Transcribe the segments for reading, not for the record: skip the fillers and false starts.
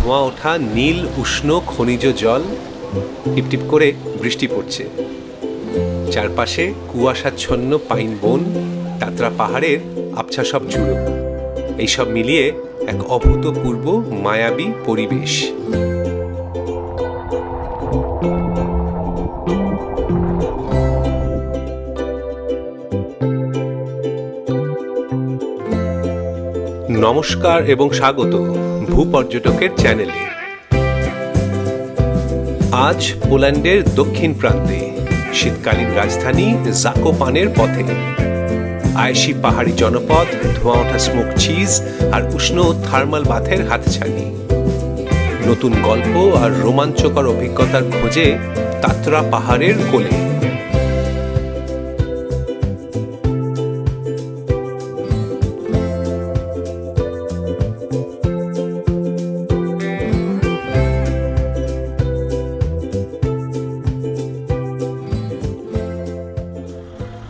ধোঁয়া ওঠা নীল উষ্ণ খনিজ জল, টিপটিপ করে বৃষ্টি পড়ছে। চারপাশে কুয়াশাচ্ছন্ন পাইন বন, তাত্রা পাহাড়ের আবছা সব চূড়ো, এইসব মিলিয়ে এক অভূতপূর্ব মায়াবী পরিবেশ। নমস্কার এবং স্বাগত ভূপর্যটকের চ্যানেলে। আজ পোল্যান্ডের দক্ষিণ প্রান্তে শীতকালীন রাজধানী জাকোপানের পথে আয়েশি পাহাড়ি জনপদ, ধোঁয়া ওঠা স্মোক চিজ আর উষ্ণ থার্মাল বাথের হাতছানি। নতুন গল্প আর রোমাঞ্চকর অভিজ্ঞতার খোঁজে তাত্রা পাহাড়ের কোলে।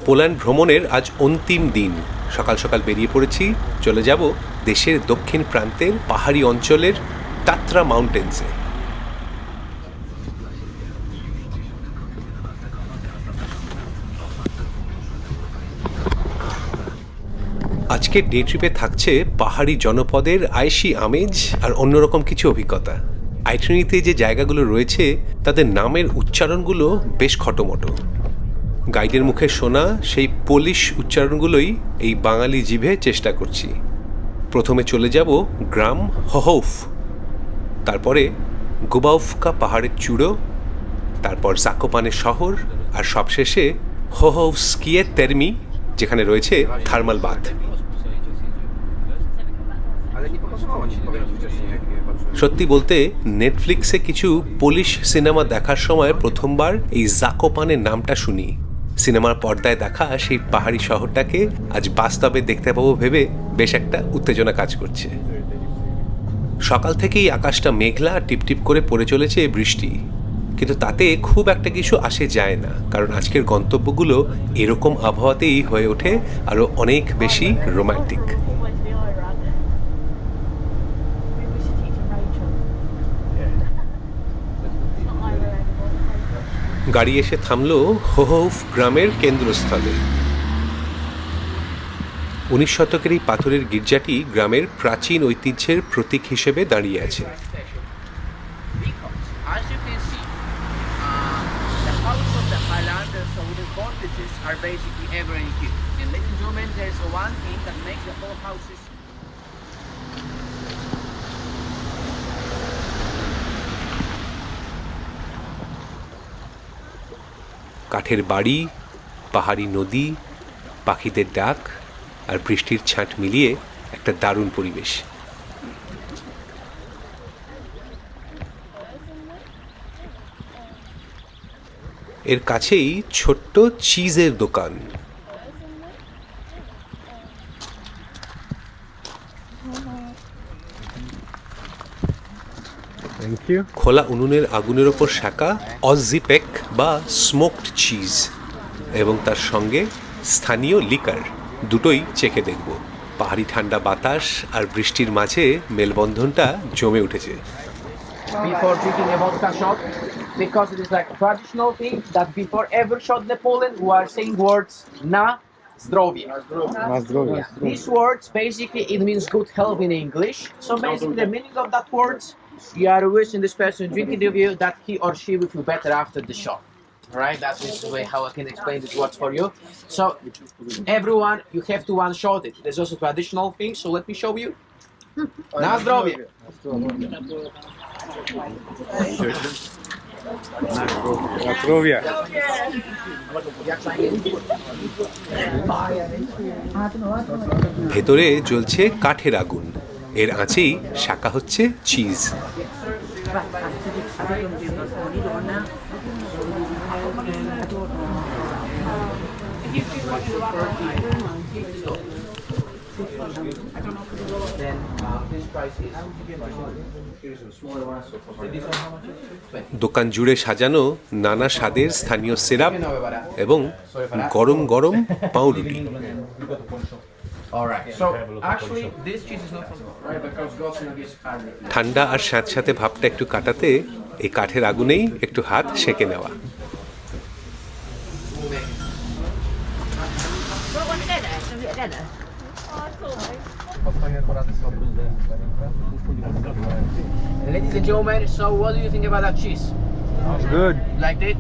পোল্যান্ড ভ্রমণের আজ অন্তিম দিন। সকাল সকাল বেরিয়ে পড়েছি, চলে যাব দেশের দক্ষিণ প্রান্তের পাহাড়ি অঞ্চলের তাত্রা মাউন্টেন্সে। আজকের ডে ট্রিপে থাকছে পাহাড়ি জনপদের আয়েশি আমেজ আর অন্যরকম কিছু অভিজ্ঞতা। আইটিনারিতে যে জায়গাগুলো রয়েছে তাদের নামের উচ্চারণগুলো বেশ খটোমটো। গাইডের মুখে শোনা সেই পোলিশ উচ্চারণগুলোই এই বাঙালি জিভে চেষ্টা করছি। প্রথমে চলে যাব গ্রাম হহৌফ, তারপরে গুবাউফকা পাহাড়ের চূড়ো, তারপর জাকোপানের শহর, আর সবশেষে হহৌফস্কিয়ে তেরমি, যেখানে রয়েছে থার্মাল বাথ। সত্যি বলতে নেটফ্লিক্সে কিছু পোলিশ সিনেমা দেখার সময় প্রথমবার এই জাকোপানের নামটা শুনি। সিনেমার পর্দায় দেখা সেই পাহাড়ি শহরটাকে আজ বাস্তবে দেখতে পাবো ভেবে বেশ একটা উত্তেজনা কাজ করছে। সকাল থেকেই আকাশটা মেঘলা, টিপটিপ করে পড়ে চলেছে বৃষ্টি, কিন্তু তাতে খুব একটা কিছু আসে যায় না, কারণ আজকের গন্তব্যগুলো এরকম আবহাওয়াতেই হয়ে ওঠে আরো অনেক বেশি রোমান্টিক। গাড়ি এসে থামলো হহৌফ গ্রামের কেন্দ্রস্থলে। 19 শতকের এই পাথরের গির্জাটি গ্রামের প্রাচীন ঐতিহ্যের প্রতীক হিসেবে দাঁড়িয়ে আছে। কাঠের বাড়ি, পাহাড়ি নদী, পাখিদের ডাক আর বৃষ্টির ছাঁট মিলিয়ে একটা দারুণ পরিবেশ। এর কাছেই ছোট্ট চিজের দোকান। খোলা উনুনের আগুনের ওপর শাঁকা অজিপেক বা স্মোকড চিজ এবং তার সঙ্গে স্থানীয় লিকার, দুটোই চেখে দেখব। পাহাড়ি ঠান্ডা বাতাস আর বৃষ্টির মাঝে মেলবন্ধনটা জমে উঠেছে। Before drinking a vodka shot, because it is like a traditional thing that before every shot in Poland we are saying words na zdrowie. These words basically it means good health in English. So basically the meaning of that words, you are wishing this person drinking the view that he or she will feel better after the shot. Right, that is the way how I can explain these words for you. So everyone, you have to one shot it. There's also traditional things, so let me show you. Na zdrowie. ভেতরে জ্বলছে কাঠের আগুন, এর আঁচেই শাঁকা হচ্ছে cheese. দোকান জুড়ে সাজানো নানা স্বাদের স্থানীয় সিরাপ এবং গরম গরম পাউরুটি। All right. So actually, this cheese is not from God, right? Because God's gonna give harder. ঠান্ডা আর স্যাঁতস্যাঁতে ভাবটা একটু কাটাতে এই কাঠের আগুনেই একটু হাত সেঁকে নেওয়া। Ladies and gentlemen, so what do you think about that cheese? It's good. Liked it?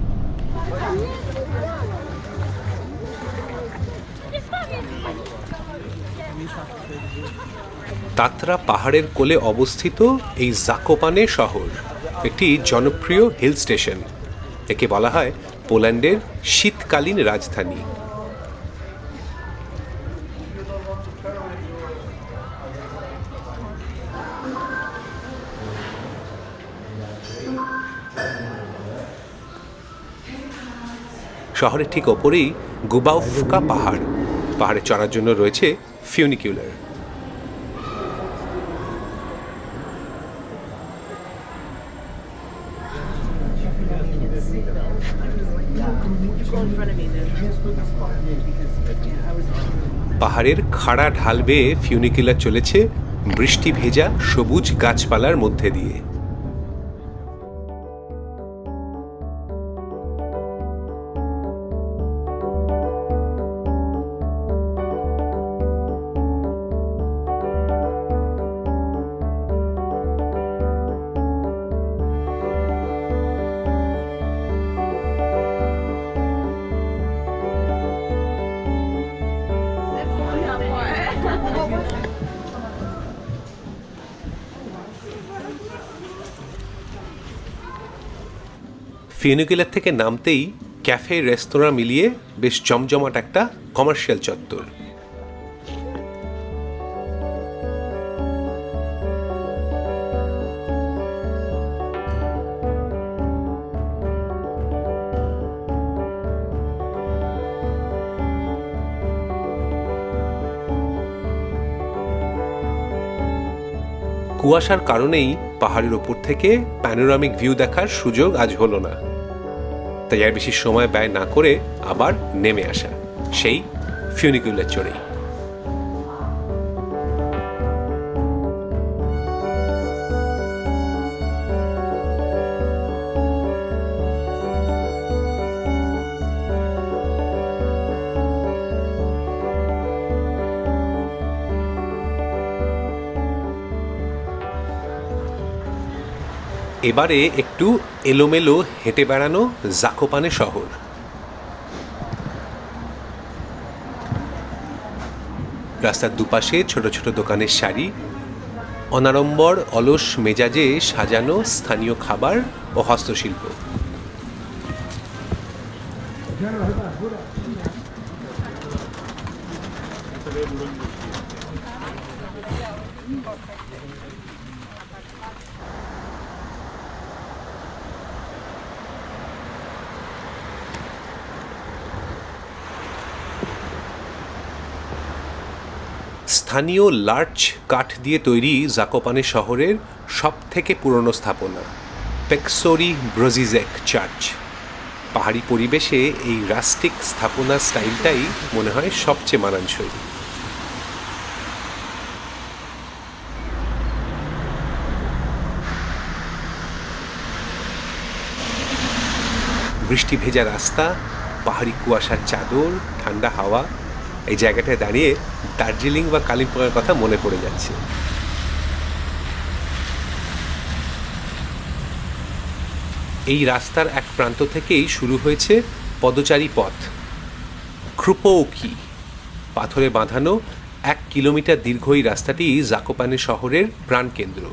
তাতরা পাহাড়ের কোলে অবস্থিত এই জাকোপানে শহর একটি জনপ্রিয় হিল স্টেশন। একে বলা হয় পোল্যান্ডের শীতকালীন রাজধানী। শহরের ঠিক ওপরেই গুবাউফকা পাহাড়। পাহাড়ে চড়ার জন্য রয়েছে ফিউনিকুলার। পাহাড়ের খাড়া ঢাল বেয়ে ফিউনিকুলার চলেছে বৃষ্টি ভেজা সবুজ গাছপালার মধ্যে দিয়ে। ফিউনিকুলার থেকে নামতেই ক্যাফে রেস্তোরাঁ মিলিয়ে বেশ জমজমাট একটা কমার্শিয়াল চত্বর। কুয়াশার কারণেই পাহাড়ের ওপর থেকে প্যানোরামিক ভিউ দেখার সুযোগ আজ হলো না, তাই আর বেশি সময় ব্যয় না করে আবার নেমে আসা সেই ফিউনিকুলার চড়েই। এবারে একটু এলোমেলো হেঁটে বেড়ানো জাকোপানে শহর। রাস্তার দুপাশে ছোট ছোট দোকানের সারি, অনাড়ম্বর অলস মেজাজে সাজানো স্থানীয় খাবার ও হস্তশিল্প। স্থানীয় লার্চ কাঠ দিয়ে তৈরি জাকোপানে শহরের সব থেকে পুরনো স্থাপনা পেকসোরি ব্রোজিজেক চার্চ। পাহাড়ি পরিবেশে এই রাস্টিক স্থাপনা স্টাইলটাই মনে হয় সবচেয়ে মানানসই। বৃষ্টি ভেজা রাস্তা, পাহাড়ি কুয়াশার চাদর, ঠান্ডা হাওয়া, এই জায়গাটায় দাঁড়িয়ে দার্জিলিং বা কালিম্পংয়ের কথা মনে পড়ে যাচ্ছে। এই রাস্তার এক প্রান্ত থেকেই শুরু হয়েছে পদচারী পথ ক্রুপৌকি। পাথরে বাঁধানো 1 কিলোমিটার দীর্ঘ এই রাস্তাটি জাকোপানে শহরের প্রাণকেন্দ্র।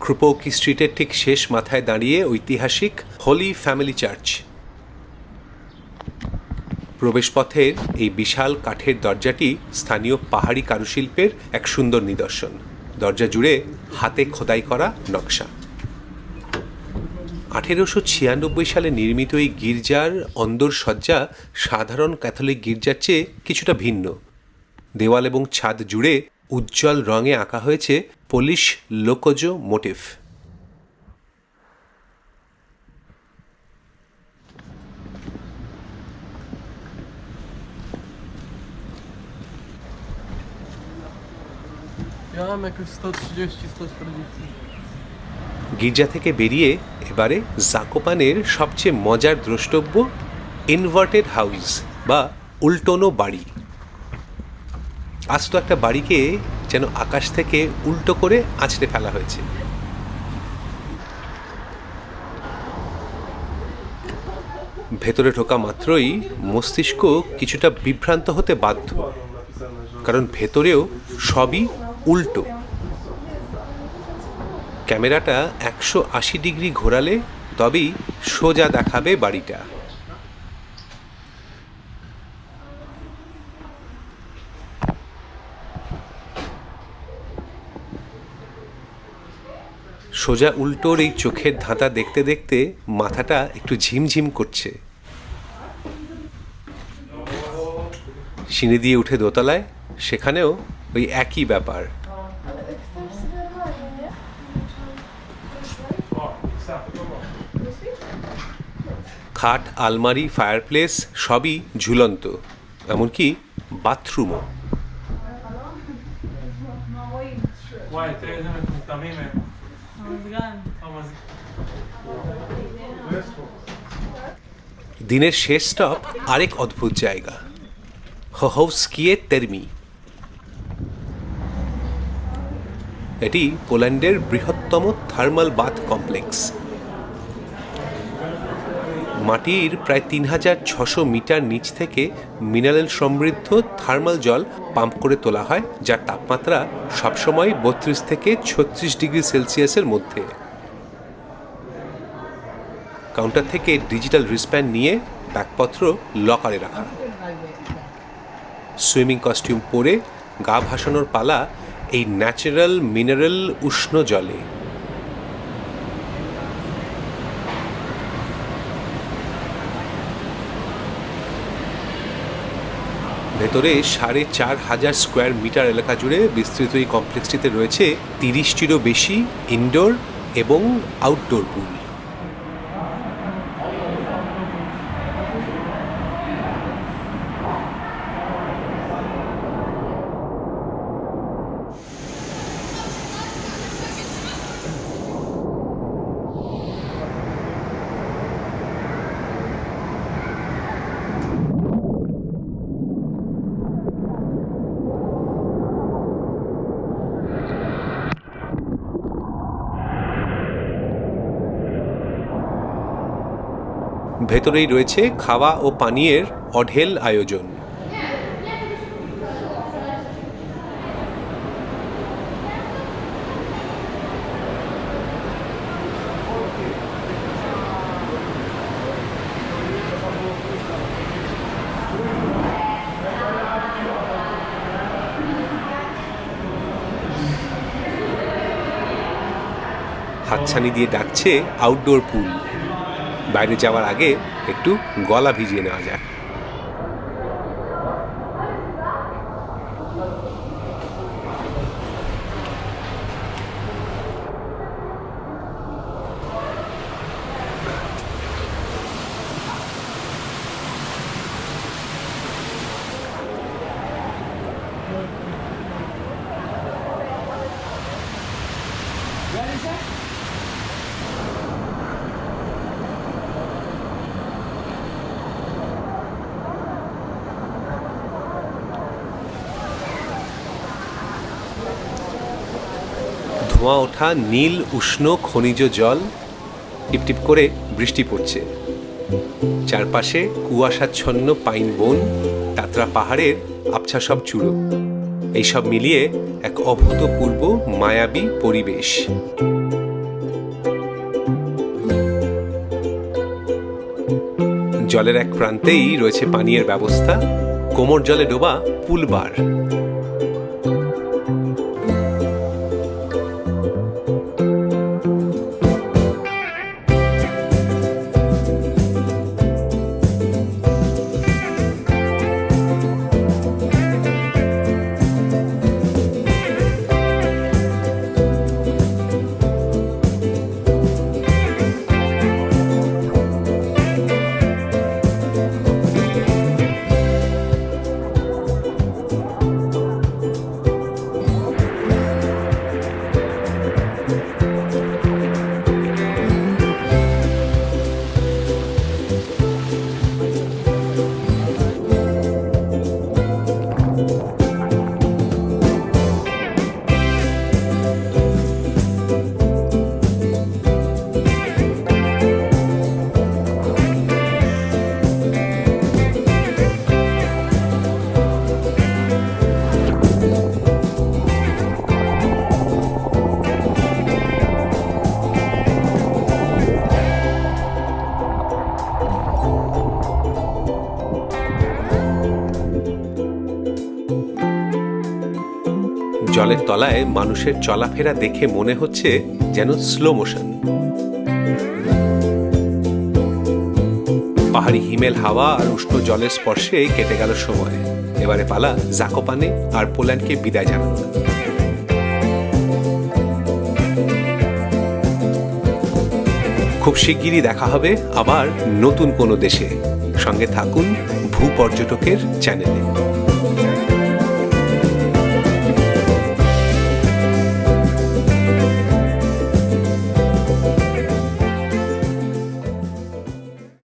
ক্রুপৌকি স্ট্রিটের ঠিক শেষ মাথায় দাঁড়িয়ে ঐতিহাসিক হোলি ফ্যামিলি চার্চ। প্রবেশপথের এই বিশাল কাঠের দরজাটি স্থানীয় পাহাড়ি কারুশিল্পের এক সুন্দর নিদর্শন। দরজা জুড়ে হাতে খোদাই করা নকশা। 1896 সালে নির্মিত এই গির্জার অন্দরসজ্জা সাধারণ ক্যাথলিক গির্জার চেয়ে কিছুটা ভিন্ন। দেওয়াল এবং ছাদ জুড়ে উজ্জ্বল রঙে আঁকা হয়েছে পোলিশ লোকোজো মোটিভ। Ja mam jakoś 130-140. গির্জা থেকে বেরিয়ে এবারে জাকোপানের সবচেয়ে মজার দ্রষ্টব্য ইনভার্টেড হাউস বা উল্টোনো বাড়ি। আজ তো একটা বাড়িকে যেন আকাশ থেকে উল্টো করে আছড়ে ফেলা হয়েছে। ভেতরে ঢোকা মাত্রই মস্তিষ্ক কিছুটা বিভ্রান্ত হতে বাধ্য, কারণ ভেতরেও সবই উল্টো। ক্যামেরাটা 180 ডিগ্রি ঘোরালে তবেই সোজা দেখাবে বাড়িটা। সোজা উল্টোর এই চোখের ধাঁধা দেখতে দেখতে মাথাটা একটু ঝিমঝিম করছে। সিঁড়ি দিয়ে উঠে দোতলায়, সেখানেও ওই একই ব্যাপার। খাট, আলমারি, ফায়ারপ্লেস সবই ঝুলন্ত, এমনকি বাথরুমও। וואי, תראה איזה מטומטמים הם. המזגן. দিনের শেষ স্টপ আরেক অদ্ভুত জায়গা, হোহৌস্কিয়ে তেরমি। এটি পোল্যান্ডের বৃহত্তম থার্মাল বাথ কমপ্লেক্স। মাটির প্রায় 3600 মিটার নিচ থেকে মিনারেল সমৃদ্ধ থার্মাল জল পাম্প করে তোলা হয়, যার তাপমাত্রা সবসময় 32 থেকে 36 ডিগ্রি সেলসিয়াসের মধ্যে। কাউন্টার থেকে ডিজিটাল রিস্টব্যান্ড নিয়ে ব্যাগপত্র লকারে রাখা। সুইমিং কস্টিউম পরে গা ভাসানোর পালা এই ন্যাচারাল মিনারেল উষ্ণ জলে। ভেতরে 4500 স্কোয়ার মিটার এলাকা জুড়ে বিস্তৃত এই কমপ্লেক্সটিতে রয়েছে 30টিরও বেশি ইনডোর এবং আউটডোর পুল। ভেতরেই রয়েছে খাওয়া ও পানীয়ের অঢেল আয়োজন। হাতছানি দিয়ে ডাকছে আউটডোর পুল। বাইরে যাওয়ার আগে একটু গলা ভিজিয়ে নেওয়া যাক। ধোঁয়া ওঠা নীল উষ্ণ খনিজ জল, টিপটিপ করে বৃষ্টি পড়ছে। চারপাশে কুয়াশাচ্ছন্ন পাইন বন, টাতরা পাহাড়ের আবছা সব চূড়ো, এইসব মিলিয়ে এক অভূতপূর্ব মায়াবী পরিবেশ। জলের এক প্রান্তেই রয়েছে পানীয়ের ব্যবস্থা, কোমর জলে ডোবা পুল বার। জলের তলায় মানুষের চলাফেরা দেখে মনে হচ্ছে যেন স্লো মোশন। পাহাড়ি হিমেল হাওয়া আর উষ্ণ জলের স্পর্শে কেটে গেল সময়। এবারে পালা জাকোপানে আর পোল্যান্ডকে বিদায় জানানো। খুব শিগগিরই দেখা হবে আবার নতুন কোনো দেশে। সঙ্গে থাকুন ভূপর্যটকের চ্যানেলে।